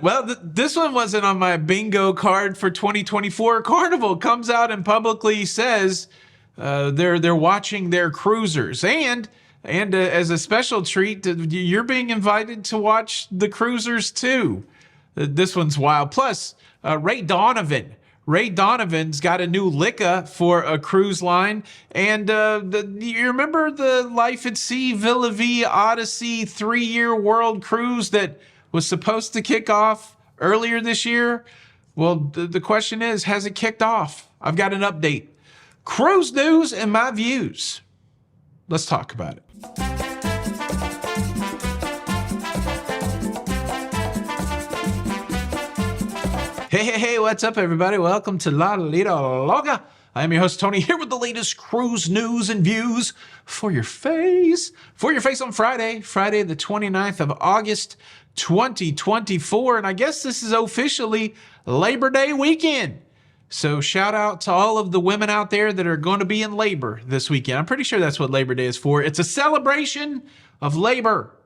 Well, this one wasn't on my bingo card for 2024. Carnival comes out and publicly says they're watching their cruisers, and as a special treat, you're being invited to watch the cruisers too. This one's wild. Plus, Ray Donovan's got a new licka for a cruise line. And you remember the Life at Sea Vie Odyssey 3-year world cruise that was supposed to kick off earlier this year? Well, the question is, has it kicked off? I've got an update. Cruise news and my views. Let's talk about it. Hey, what's up, everybody? Welcome to La Lita Loga. I am your host, Tony, here with the latest cruise news and views for your face. For your face on Friday the 29th of August, 2024. And I guess this is officially Labor Day weekend. So shout out to all of the women out there that are going to be in labor this weekend. I'm pretty sure that's what Labor Day is for. It's a celebration of labor.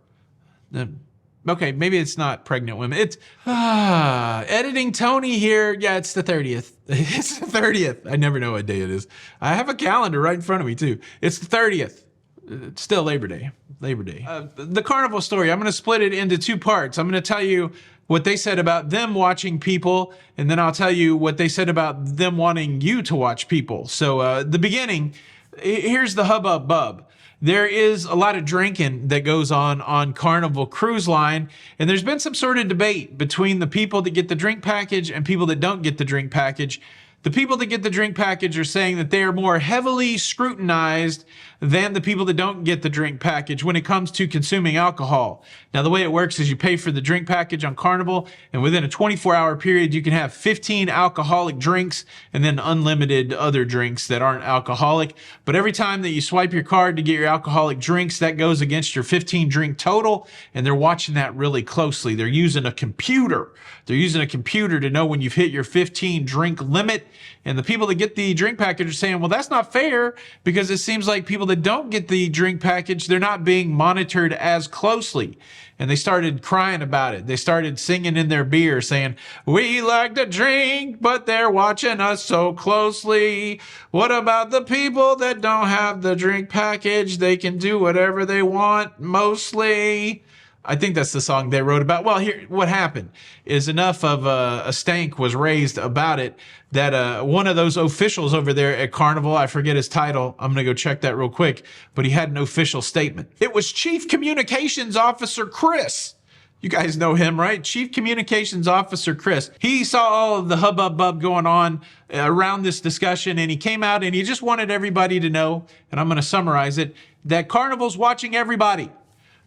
Okay, maybe it's not pregnant women. It's editing Tony here. Yeah, it's the 30th. It's the 30th. I never know what day it is. I have a calendar right in front of me too. It's the 30th. It's still Labor Day. The Carnival story, I'm going to split it into two parts. I'm going to tell you what they said about them watching people, and then I'll tell you what they said about them wanting you to watch people. So the beginning, here's the hubbub. There is a lot of drinking that goes on Carnival Cruise Line, and there's been some sort of debate between the people that get the drink package and people that don't get the drink package. The people that get the drink package are saying that they are more heavily scrutinized than the people that don't get the drink package when it comes to consuming alcohol. Now, the way it works is you pay for the drink package on Carnival, and within a 24-hour period, you can have 15 alcoholic drinks and then unlimited other drinks that aren't alcoholic. But every time that you swipe your card to get your alcoholic drinks, that goes against your 15 drink total, and they're watching that really closely. They're using a computer. To know when you've hit your 15 drink limit. And the people that get the drink package are saying, well, that's not fair, because it seems like people that don't get the drink package, they're not being monitored as closely. And they started crying about it. They started singing in their beer saying, we like to drink, but they're watching us so closely. What about the people that don't have the drink package? They can do whatever they want, mostly. I think that's the song they wrote about. Well, here, what happened is enough of a stank was raised about it that one of those officials over there at Carnival, I forget his title, I'm going to go check that real quick, but he had an official statement. It was Chief Communications Officer Chris. You guys know him, right? Chief Communications Officer Chris. He saw all of the hubbub going on around this discussion, and he came out and he just wanted everybody to know, and I'm going to summarize it, that Carnival's watching everybody.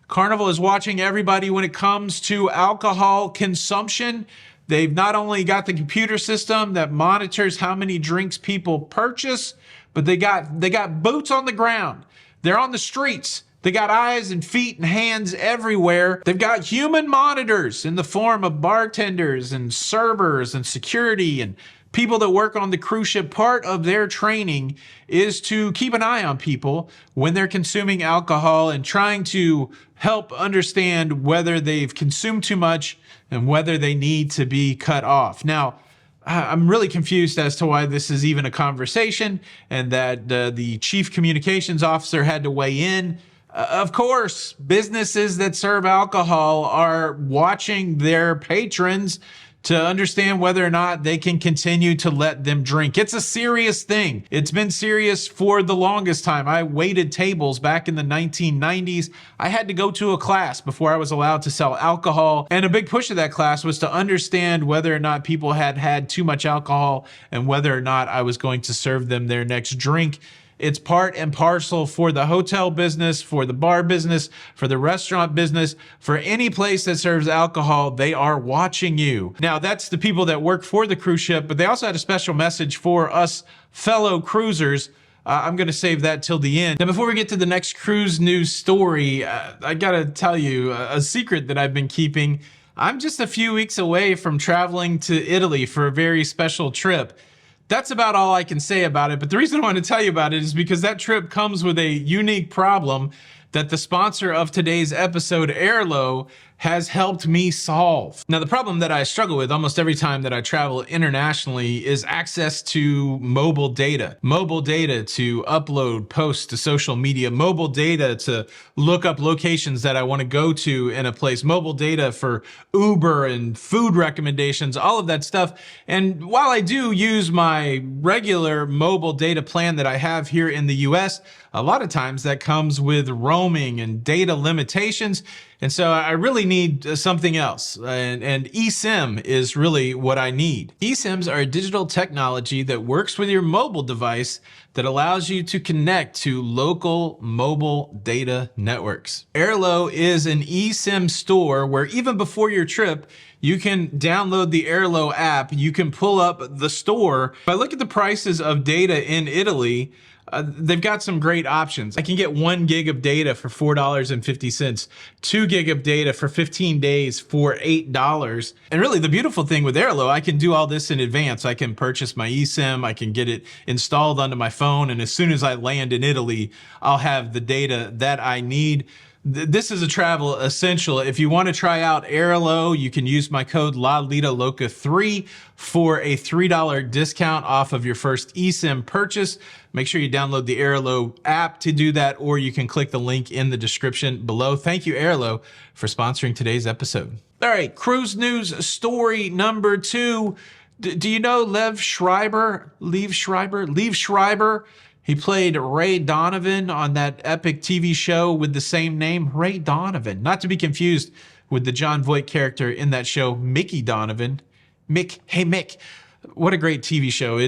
Carnival is watching everybody when it comes to alcohol consumption. They've not only got the computer system that monitors how many drinks people purchase, but they got boots on the ground. They're on the streets. They got eyes and feet and hands everywhere. They've got human monitors in the form of bartenders and servers and security and people that work on the cruise ship. Part of their training is to keep an eye on people when they're consuming alcohol and trying to help understand whether they've consumed too much and whether they need to be cut off. Now, I'm really confused as to why this is even a conversation and that the chief communications officer had to weigh in. Of course, businesses that serve alcohol are watching their patrons to understand whether or not they can continue to let them drink. It's a serious thing. It's been serious for the longest time. I waited tables back in the 1990s. I had to go to a class before I was allowed to sell alcohol. And a big push of that class was to understand whether or not people had had too much alcohol and whether or not I was going to serve them their next drink. It's part and parcel for the hotel business, for the bar business, for the restaurant business, for any place that serves alcohol. They are watching you. Now, that's the people that work for the cruise ship, but they also had a special message for us fellow cruisers. I'm going to save that till the end. Now, before we get to the next cruise news story, I got to tell you a secret that I've been keeping. I'm just a few weeks away from traveling to Italy for a very special trip. That's about all I can say about it. But the reason I want to tell you about it is because that trip comes with a unique problem that the sponsor of today's episode, Airalo, has helped me solve. Now, the problem that I struggle with almost every time that I travel internationally is access to mobile data. Mobile data to upload posts to social media, mobile data to look up locations that I want to go to in a place, mobile data for Uber and food recommendations, all of that stuff. And while I do use my regular mobile data plan that I have here in the US, a lot of times that comes with roaming and data limitations. And so I really need something else. And eSIM is really what I need. eSIMs are a digital technology that works with your mobile device that allows you to connect to local mobile data networks. Airalo is an eSIM store where even before your trip, you can download the Airalo app. You can pull up the store. If I look at the prices of data in Italy, they've got some great options. I can get 1 gig of data for $4.50, 2 gig of data for 15 days for $8. And really the beautiful thing with Airalo, I can do all this in advance. I can purchase my eSIM, I can get it installed onto my phone, and as soon as I land in Italy, I'll have the data that I need. This is a travel essential. If you want to try out Airalo, you can use my code LALITALOCA3 for a $3 discount off of your first eSIM purchase. Make sure you download the Airalo app to do that, or you can click the link in the description below. Thank you, Airalo, for sponsoring today's episode. All right, cruise news story number 2. Do you know Liev Schreiber? Liev Schreiber? He played Ray Donovan on that epic TV show with the same name, Ray Donovan. Not to be confused with the John Voight character in that show, Mickey Donovan. Mick, hey Mick. What a great TV show.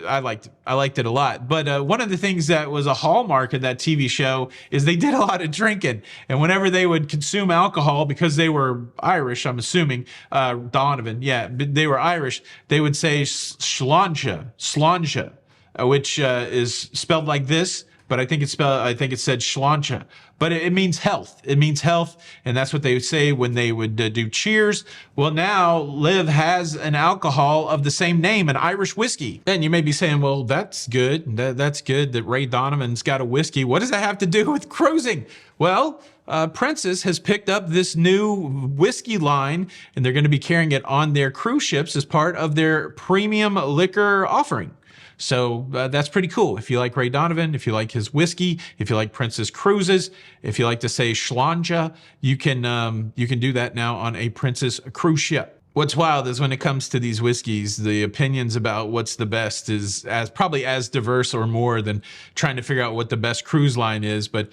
I liked it a lot. But one of the things that was a hallmark of that TV show is they did a lot of drinking. And whenever they would consume alcohol, because they were Irish, I'm assuming, Donovan, yeah, they were Irish, they would say sláinte, which is spelled like this, but I think it said sláinte. But it means health. It means health, and that's what they would say when they would do cheers. Well, now Liev has an alcohol of the same name, an Irish whiskey. And you may be saying, well, that's good. That's good that Ray Donovan's got a whiskey. What does that have to do with cruising? Well, Princess has picked up this new whiskey line, and they're going to be carrying it on their cruise ships as part of their premium liquor offering. So that's pretty cool. If you like Ray Donovan, if you like his whiskey, if you like Princess Cruises, if you like to say sláinte, you can do that now on a Princess cruise ship. What's wild is when it comes to these whiskeys, the opinions about what's the best is probably as diverse or more than trying to figure out what the best cruise line is. But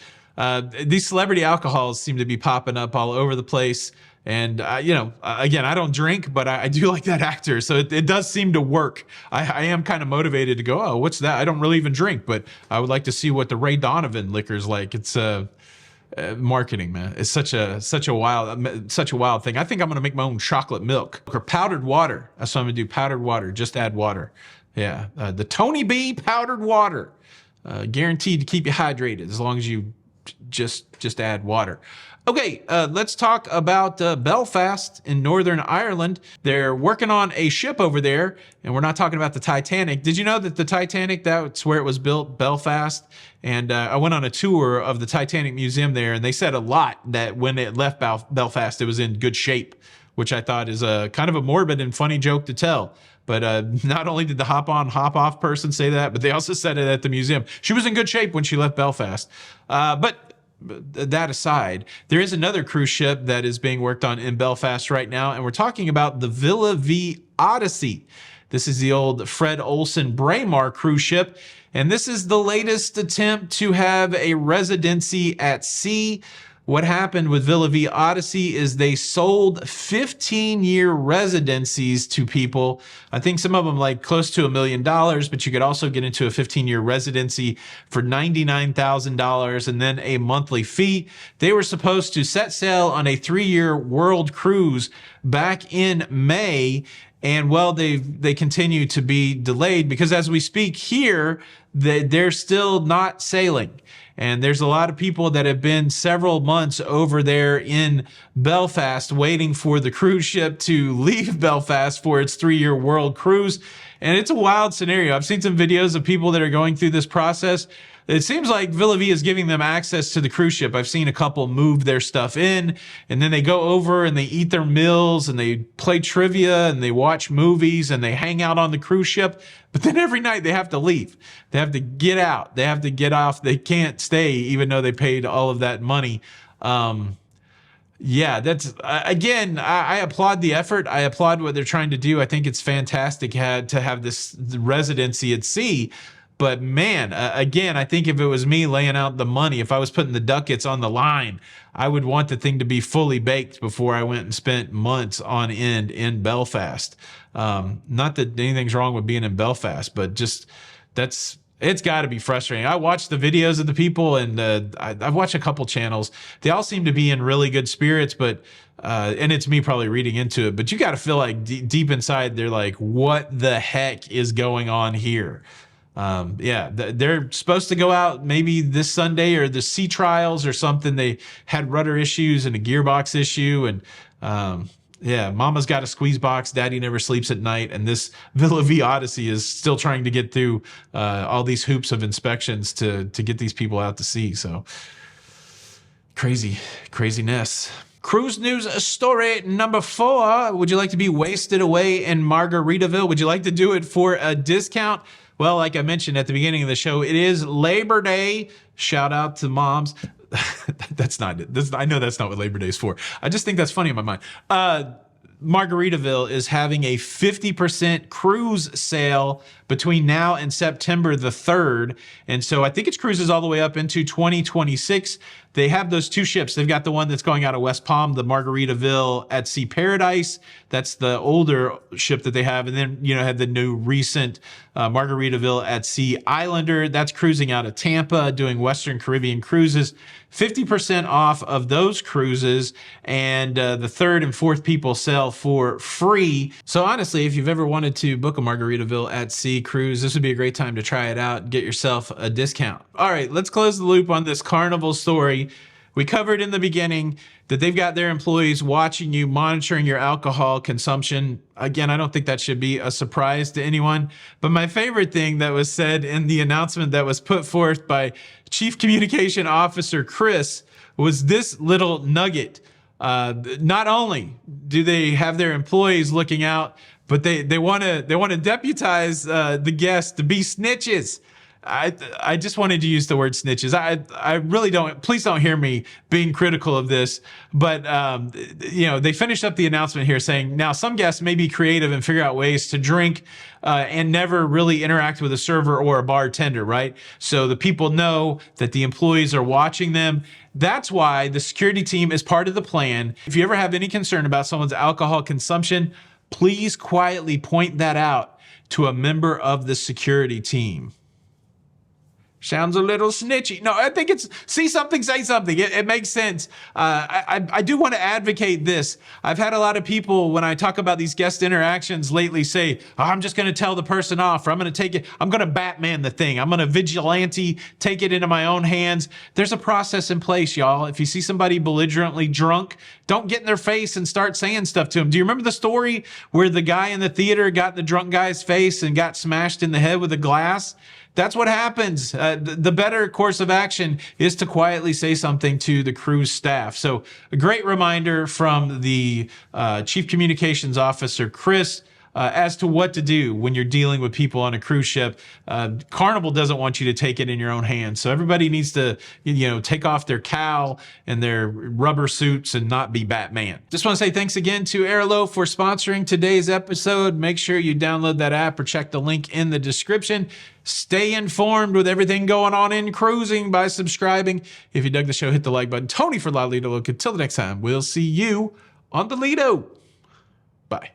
these celebrity alcohols seem to be popping up all over the place. And, again, I don't drink, but I do like that actor. So it does seem to work. I am kind of motivated to go, oh, what's that? I don't really even drink, but I would like to see what the Ray Donovan liquor's like. It's marketing, man. It's such a wild thing. I think I'm going to make my own chocolate milk or powdered water. That's what I'm going to do. Powdered water. Just add water. Yeah. The Tony B powdered water. Guaranteed to keep you hydrated as long as you just add water. Okay, let's talk about Belfast in Northern Ireland. They're working on a ship over there, and we're not talking about the Titanic. Did you know that the Titanic, that's where it was built, Belfast? And I went on a tour of the Titanic Museum there, and they said a lot that when it left Belfast, it was in good shape, which I thought is a kind of a morbid and funny joke to tell. But not only did the hop-on, hop-off person say that, but they also said it at the museum. She was in good shape when she left Belfast. But that aside, there is another cruise ship that is being worked on in Belfast right now, and we're talking about the Vie Odyssey. This is the old Fred Olsen Braemar cruise ship, and this is the latest attempt to have a residency at sea. What happened with Vie Odyssey is they sold 15-year residencies to people. I think some of them like close to $1 million, but you could also get into a 15-year residency for $99,000 and then a monthly fee. They were supposed to set sail on a 3-year world cruise back in May. And well, they continue to be delayed because as we speak here, they're still not sailing. And there's a lot of people that have been several months over there in Belfast waiting for the cruise ship to leave Belfast for its 3-year world cruise. And it's a wild scenario. I've seen some videos of people that are going through this process. it seems like Vie Odyssey is giving them access to the cruise ship. I've seen a couple move their stuff in, and then they go over and they eat their meals and they play trivia and they watch movies and they hang out on the cruise ship. But then every night they have to leave. They have to get out. They have to get off. They can't stay even though they paid all of that money. Yeah, that's, again, I applaud the effort. I applaud what they're trying to do. I think it's fantastic to have this residency at sea. But man, again, I think if it was me laying out the money, if I was putting the ducats on the line, I would want the thing to be fully baked before I went and spent months on end in Belfast. Not that anything's wrong with being in Belfast, but just it's got to be frustrating. I watched the videos of the people, and I've watched a couple channels. They all seem to be in really good spirits, but and it's me probably reading into it, but you got to feel like deep inside they're like, what the heck is going on here? Yeah, they're supposed to go out maybe this Sunday or the sea trials or something. They had rudder issues and a gearbox issue, and yeah, Mama's got a squeeze box. Daddy never sleeps at night. And this Vie Odyssey is still trying to get through all these hoops of inspections to get these people out to sea. So craziness. Cruise news story number 4. Would you like to be wasted away in Margaritaville? Would you like to do it for a discount? Well, like I mentioned at the beginning of the show, it is Labor Day. Shout out to moms. That's not it. I know that's not what Labor Day is for. I just think that's funny in my mind. Margaritaville is having a 50% cruise sale between now and September the 3rd. And so I think it's cruises all the way up into 2026. They have those 2 ships. They've got the one that's going out of West Palm, the Margaritaville at Sea Paradise. That's the older ship that they have. And then, had the new recent Margaritaville at Sea Islander. That's cruising out of Tampa, doing Western Caribbean cruises. 50% off of those cruises. And the 3rd and 4th people sell for free. So honestly, if you've ever wanted to book a Margaritaville at Sea cruise, this would be a great time to try it out and get yourself a discount. All right, let's close the loop on this Carnival story. We covered in the beginning that they've got their employees watching you, monitoring your alcohol consumption. Again, I don't think that should be a surprise to anyone. But my favorite thing that was said in the announcement that was put forth by Chief Communication Officer Chris was this little nugget. Not only do they have their employees looking out, but they want to deputize the guests to be snitches. I just wanted to use the word snitches. I really don't, please don't hear me being critical of this, but they finished up the announcement here saying, now some guests may be creative and figure out ways to drink and never really interact with a server or a bartender, right? So the people know that the employees are watching them. That's why the security team is part of the plan. If you ever have any concern about someone's alcohol consumption, please quietly point that out to a member of the security team. Sounds a little snitchy. No, I think it's see something, say something. It makes sense. I do want to advocate this. I've had a lot of people, when I talk about these guest interactions lately, say, oh, I'm just going to tell the person off, or I'm going to take it, I'm going to Batman the thing. I'm going to vigilante, take it into my own hands. There's a process in place, y'all. If you see somebody belligerently drunk, don't get in their face and start saying stuff to them. Do you remember the story where the guy in the theater got in the drunk guy's face and got smashed in the head with a glass? That's what happens. The better course of action is to quietly say something to the cruise staff. So a great reminder from the Chief Communications Officer, Chris, as to what to do when you're dealing with people on a cruise ship. Carnival doesn't want you to take it in your own hands. So everybody needs to, take off their cowl and their rubber suits and not be Batman. Just want to say thanks again to Airalo for sponsoring today's episode. Make sure you download that app or check the link in the description. Stay informed with everything going on in cruising by subscribing. If you dug the show, hit the like button. Tony for La Lido Loca. Until the next time, we'll see you on the Lido. Bye.